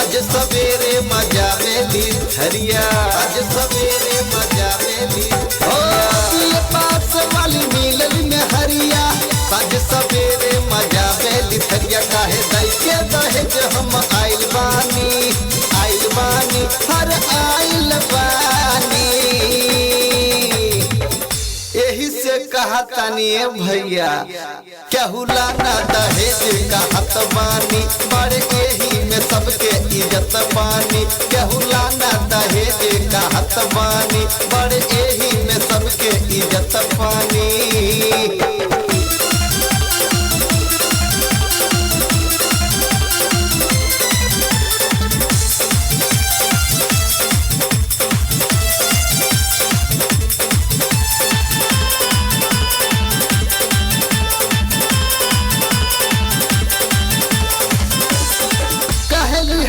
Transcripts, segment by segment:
आज सवेरे मजा मेली धरिया, आज सवेरे मजा मेली ये पास वाली मिलल में हरिया। आज सवेरे मजा मेली धरिया काहे दई के दहेज हम आइल बानी, आइल बानी हर आइल बानी। यही से कहा तानी भैया केहू लाना दहेज कहत बानी, बड़े यही में सबके इज्जत बानी। केहू लाना दहेज कहत बानी, बड़े यही में सबके इज्जत बानी।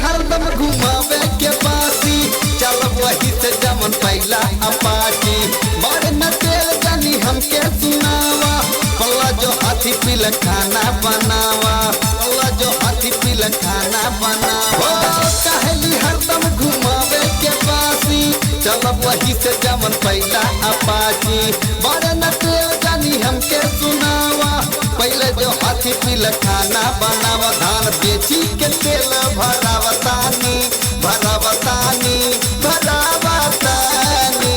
हरदम घुमावे के बासी, चल वही से जमन पहला अपाची। बड़े न तेल जानी हमके सुनावा, पल्ला जो हाथी पील खाना बनावा, पल्ला जो हाथी पील खाना बनावा। कहली हरदम घुमावे के बासी, चल वही से जमन पहला अपाची। बड़े न तेल जानी हमके सुनावा, पहले जो हाथी पील खाना बनावा। धान बेची के तेल भरावतानी, भरावतानी, भरावतानी।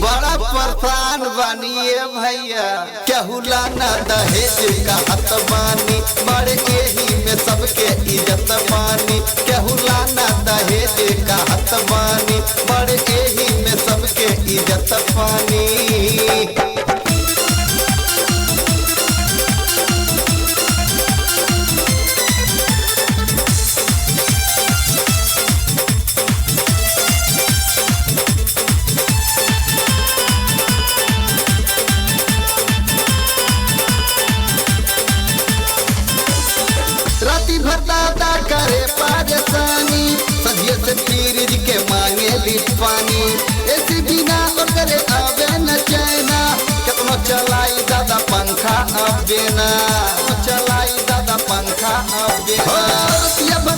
बड़ा परेशान बनिए भैया केहू लाना दहेज कहत बानी, बड़े यही में सबके इज्जत बानी। केहू लाना दहेज कहत बानी, बड़े यही में सबके इज्जत बानी। राती भर दादा करे परेशानी, सदियों से पीरिज के मांगे लिट पानी। ऐसी बिना करे आवे न चैना, कितना चलाई दादा पंखा अब देना, चलाई दादा पंखा अब देना।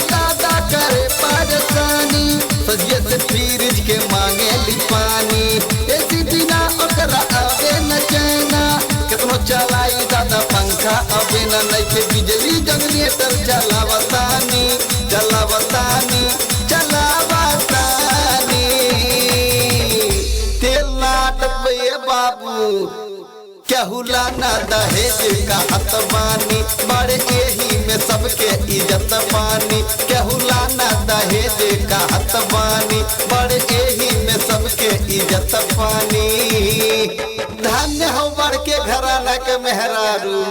दादा करे परेशानी, सदियों से पीरिज के मांगे लिट पानी। ऐसी बिना आवे न चैना, कितना चलाई दादा पंखा अब देना। नहीं के बिजली जनरेटर चलावतानी, चलावतानी, चलावतानी। तेल नाट पे बाबू केहू लाना दहेज कहत बानी, बड़े यही में सबके इज्जत बानी। केहू लाना दहेज कहत बानी, बड़े यही में सबके इज्जत बानी। धन्य हो बड़ के घराना के मेहरारू।